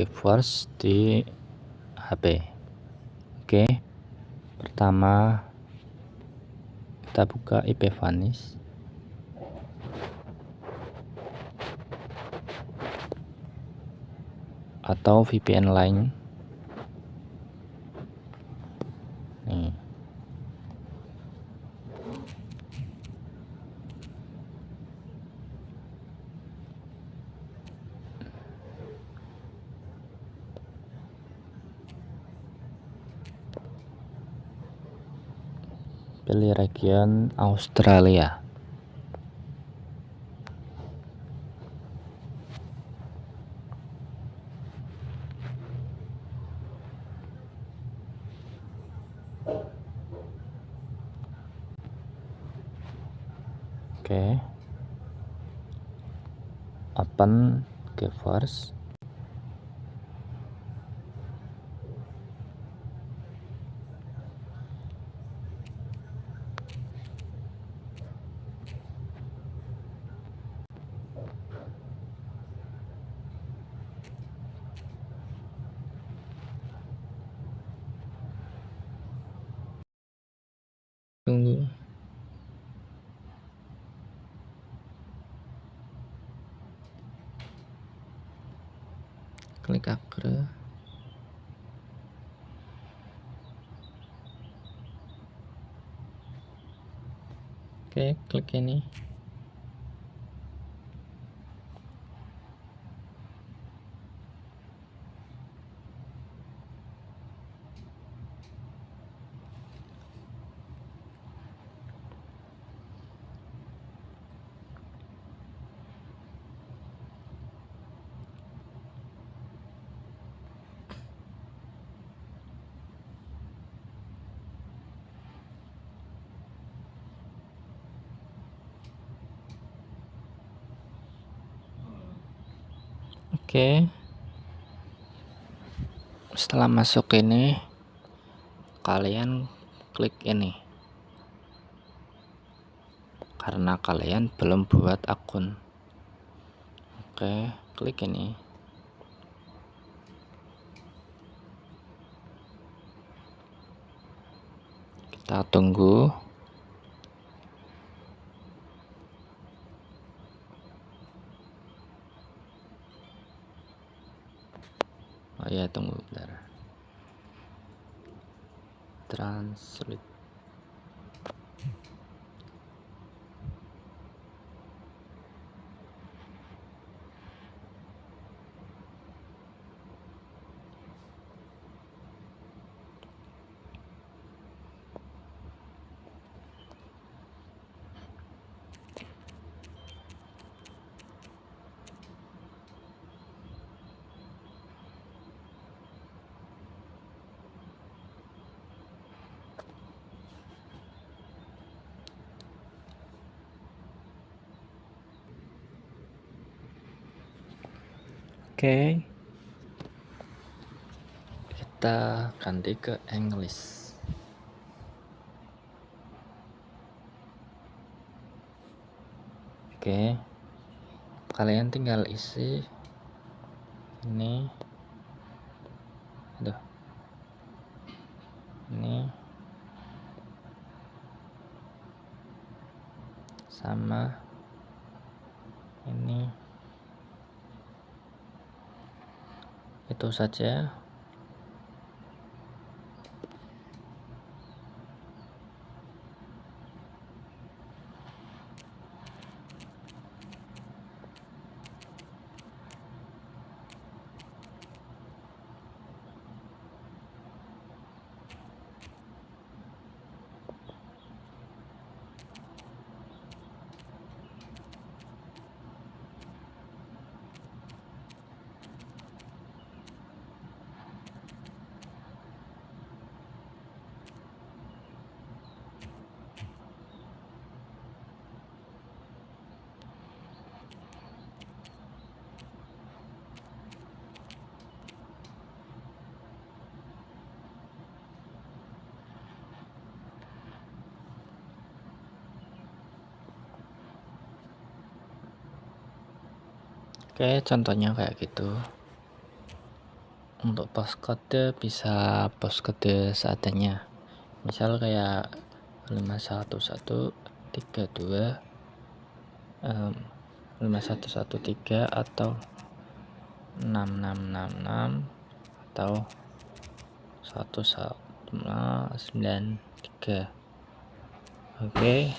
GeForce di HP. Oke, pertama kita buka IP vanish. Atau VPN lain. Nih. Pilih region Australia. Oke. Open GeForce. Tunggu. Klik akre. Oke, klik ini. Oke. Setelah masuk ini, kalian klik ini. Karena kalian belum buat akun. Oke, klik ini. Kita tunggu. Oh ya, tunggu bentar. Translate. Oke, kita ganti ke English. Oke, kalian tinggal isi ini. Aduh, ini sama ini. Itu saja. Oke, contohnya kayak gitu. untuk postcode bisa postcode seadanya, misal kayak 51132 5113 atau 6666 atau 1193. Oke.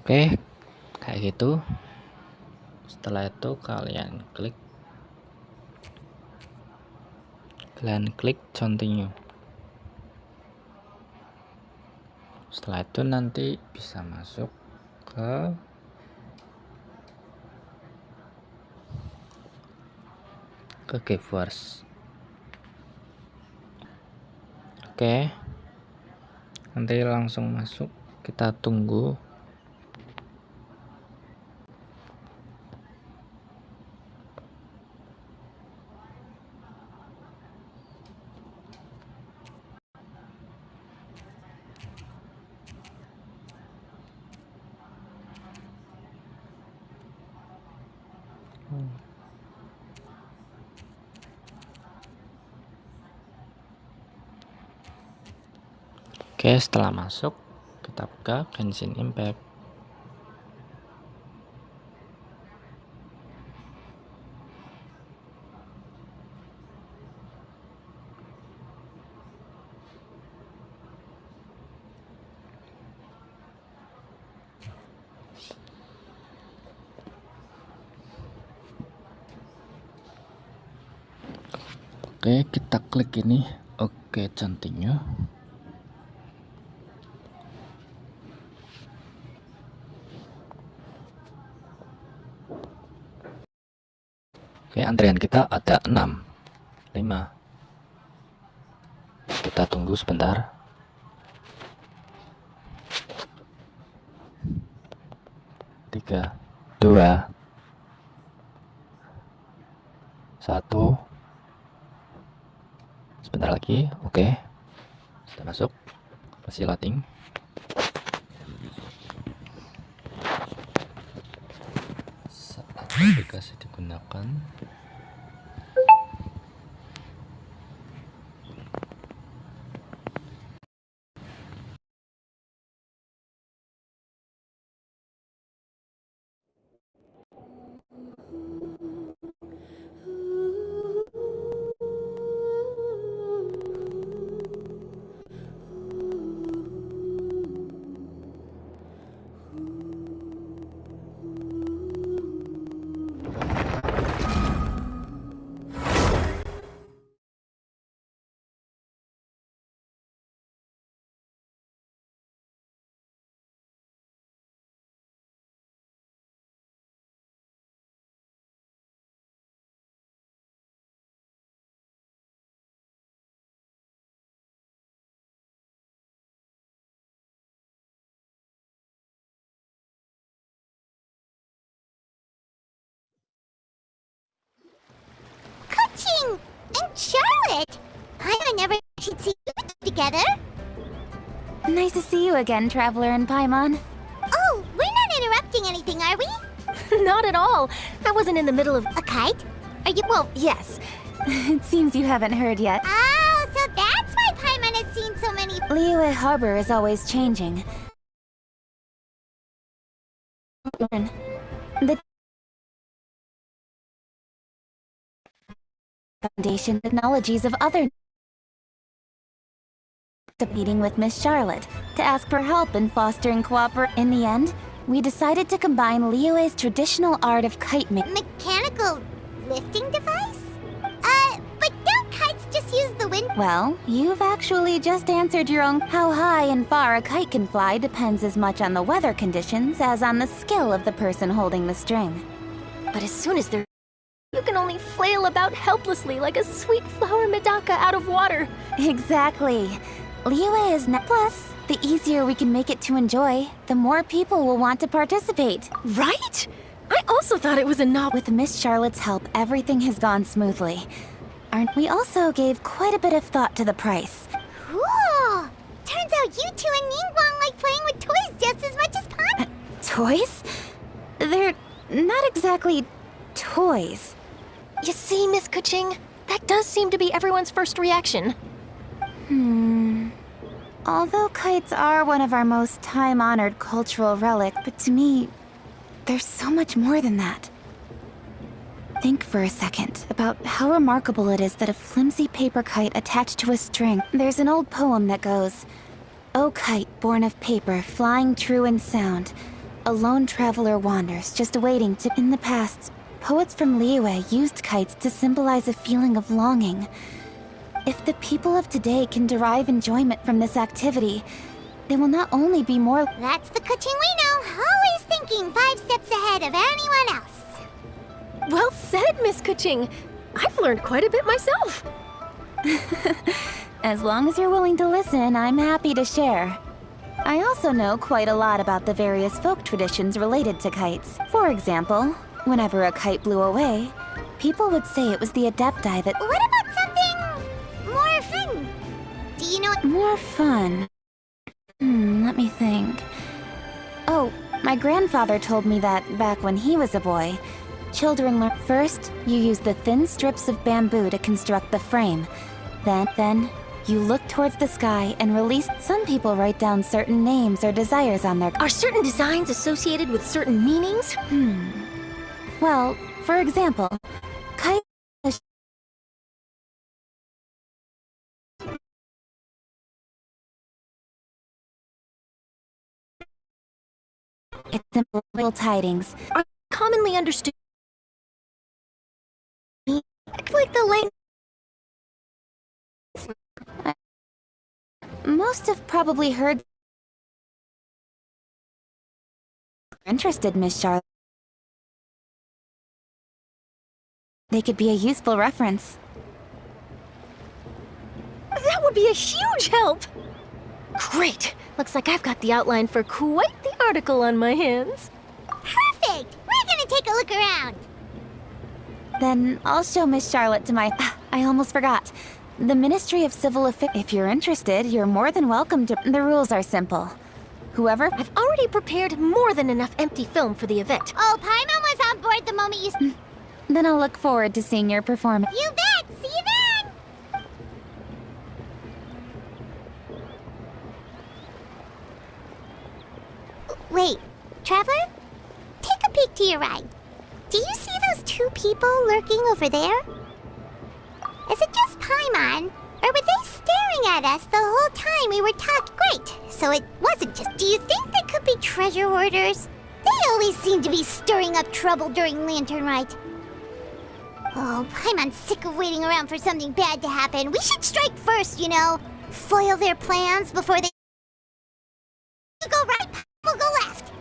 Oke, kayak gitu. Setelah itu kalian klik continue. Setelah itu nanti bisa masuk ke GeForce. Oke, nanti langsung masuk, kita tunggu. Oke, setelah masuk kita buka Genshin Impact. Oke, kita klik ini. Oke, continue. Oke, antrian kita ada 6, 5. Kita tunggu sebentar. 3, 2, 1. Sebentar lagi. Oke, sudah masuk. Masih loading. Saat aplikasi digunakan, Coaching and Charlotte. I never should see you together. Nice to see you again, Traveler and Paimon. Oh, we're not interrupting anything, are we? Not at all. I wasn't in the middle of... A kite? Are you? Well, yes. It seems you haven't heard yet. Oh, so that's why Paimon has seen so many. Liyue Harbor is always changing. The foundation technologies of other... A meeting with Miss Charlotte to ask for help in fostering cooperation. In the end, we decided to combine Liyue's traditional art of kite making. Mechanical lifting device? But don't kites just use the wind? Well, you've actually just answered your own. How high and far a kite can fly depends as much on the weather conditions as on the skill of the person holding the string. But as soon as they're You can only flail about helplessly like a sweet flower medaka out of water. Exactly. Liyue is not. Plus, the easier we can make it to enjoy, the more people will want to participate. Right? I also thought it was a novel. With Miss Charlotte's help, everything has gone smoothly. We also gave quite a bit of thought to the price. Cool! Turns out you two and Ningguang like playing with toys just as much as Paimon. Toys? They're not exactly toys. You see, Miss Kuching, that does seem to be everyone's first reaction. Although kites are one of our most time-honored cultural relics, but to me, there's so much more than that. Think for a second about how remarkable it is that a flimsy paper kite attached to a string. There's an old poem that goes, "O kite born of paper, flying true in sound, a lone traveler wanders, just waiting to..." In the past, poets from Liyue used kites to symbolize a feeling of longing. If the people of today can derive enjoyment from this activity, they will not only be more... That's the Kuching we know, always thinking 5 steps ahead of anyone else. Well said, Miss Kuching. I've learned quite a bit myself. As long as you're willing to listen, I'm happy to share. I also know quite a lot about the various folk traditions related to kites. For example, whenever a kite blew away, people would say it was the Adepti that... What about something more fun? Do you know what... More fun? Let me think. Oh, my grandfather told me that back when he was a boy, children learn... First, you use the thin strips of bamboo to construct the frame. Then, you look towards the sky and release... Some people write down certain names or desires on their... Are certain designs associated with certain meanings? Well, for example, kite... It's simple little tidings. Are commonly understood... like the language... Most have probably heard... Interested, Miss Charlotte. They could be a useful reference. That would be a huge help! Great! Looks like I've got the outline for quite the article on my hands. Perfect! We're gonna take a look around. Then I'll show Miss Charlotte to my... I almost forgot. The Ministry of Civil Affairs... If you're interested, you're more than welcome to... The rules are simple. Whoever... I've already prepared more than enough empty film for the event. Oh, Paimon was on board the moment you... Then I'll look forward to seeing your performance. You bet! See you then! Wait, Traveler? Take a peek to your right. Do you see those 2 people lurking over there? Is it just Paimon? Or were they staring at us the whole time we were talking? Great, so it wasn't just... Do you think they could be treasure hoarders? They always seem to be stirring up trouble during Lantern Rite. Oh, Paimon's sick of waiting around for something bad to happen. We should strike first, you know. Foil their plans before they... You go right, we'll go left.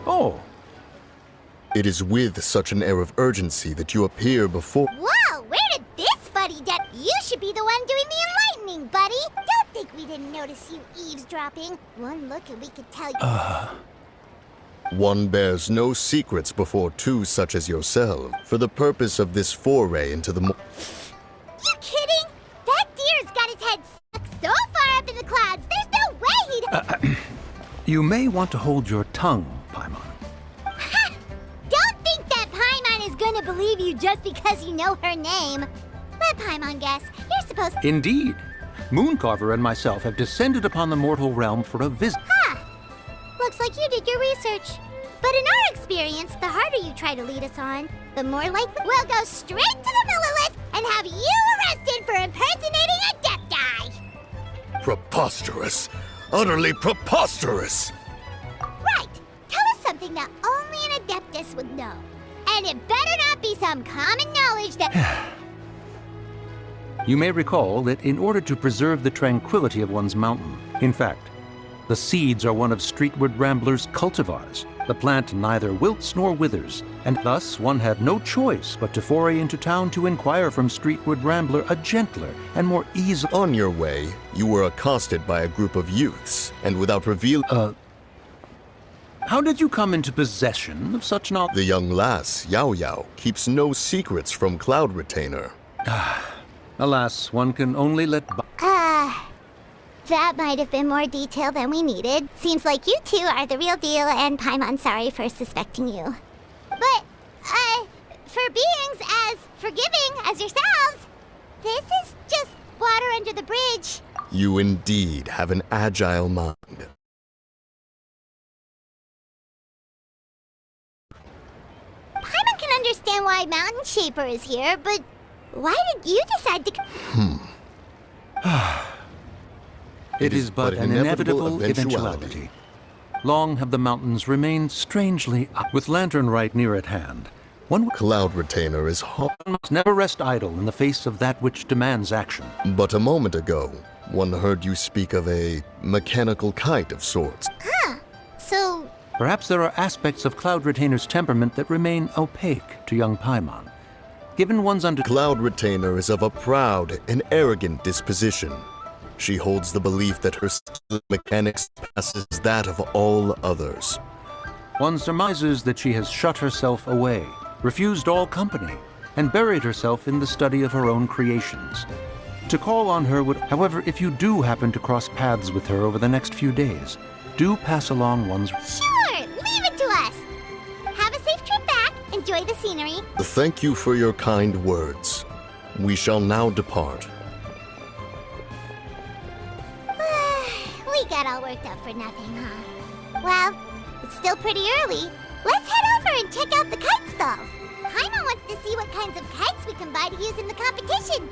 Oh. It is with such an air of urgency that you appear before... Whoa, where did this fuddy duck... You should be the one doing the enlightening, buddy. Don't think we didn't notice you eavesdropping. One look and we could tell you... One bears no secrets before 2 such as yourself, for the purpose of this foray into the... You kidding? That deer's got his head stuck so far up in the clouds, there's no way he'd... You may want to hold your tongue, Paimon. Don't think that Paimon is gonna believe you just because you know her name. Let Paimon guess. You're supposed... Indeed. Mooncarver and myself have descended upon the mortal realm for a visit. Looks like you did your research. But in our experience, the harder you try to lead us on, the more likely we'll go straight to the Millilith and have you arrested for impersonating a Adepti! Preposterous! Utterly preposterous! Right! Tell us something that only an Adeptus would know. And it better not be some common knowledge that... You may recall that in order to preserve the tranquility of one's mountain, in fact, the seeds are one of Streetward Rambler's cultivars. The plant neither wilts nor withers, and thus one had no choice but to foray into town to inquire from Streetward Rambler a gentler and more easy... On your way, you were accosted by a group of youths, and without revealing... How did you come into possession of such knowledge? The young lass, Yao Yao, keeps no secrets from Cloud Retainer. Alas, one can only let... That might have been more detail than we needed. Seems like you two are the real deal, and Paimon sorry for suspecting you. But, for beings as forgiving as yourselves, this is just water under the bridge. You indeed have an agile mind. Paimon can understand why Mountain Shaper is here, but why did you decide to... It is but an inevitable eventuality. Long have the mountains remained strangely up. With Lantern right near at hand, one Cloud Retainer is must never rest idle in the face of that which demands action. But a moment ago, one heard you speak of a mechanical kite of sorts. So... Perhaps there are aspects of Cloud Retainer's temperament that remain opaque to young Paimon. Given one's Cloud Retainer is of a proud and arrogant disposition. She holds the belief that her mechanics passes that of all others. One surmises that she has shut herself away, refused all company, and buried herself in the study of her own creations. To call on her would... However, if you do happen to cross paths with her over the next few days, do pass along one's... Sure! Leave it to us! Have a safe trip back. Enjoy the scenery. Thank you for your kind words. We shall now depart. We got all worked up for nothing, huh? Well, it's still pretty early. Let's head over and check out the kite stalls. Paimon wants to see what kinds of kites we can buy to use in the competition.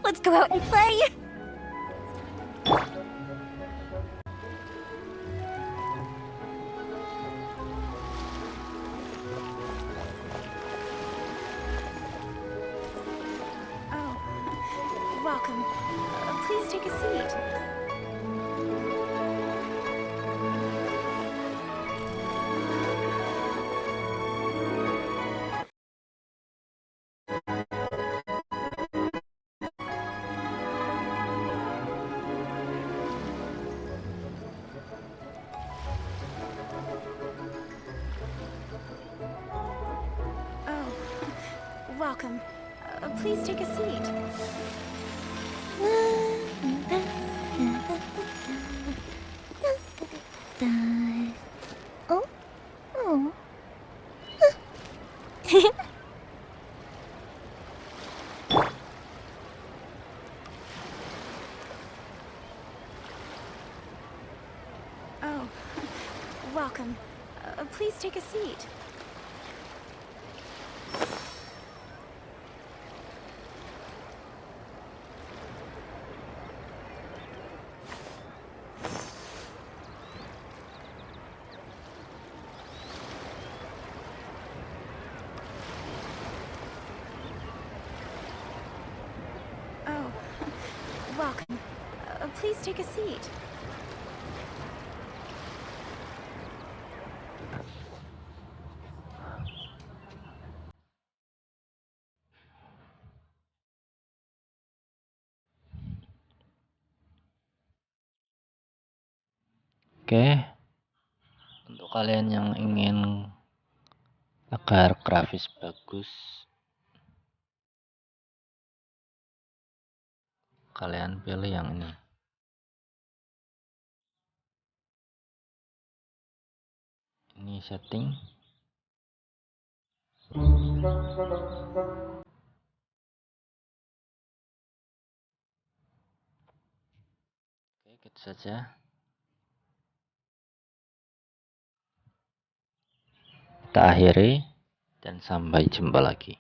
Let's go out and play. welcome. Please take a seat. Oh, welcome. Please take a seat. Oh? Oh. Oh, welcome. Please take a seat. Oh, welcome. Please take a seat. Oke, untuk kalian yang ingin agar grafis bagus, kalian pilih yang ini. Ini setting. Oke, gitu saja. Kita akhiri dan sampai jumpa lagi.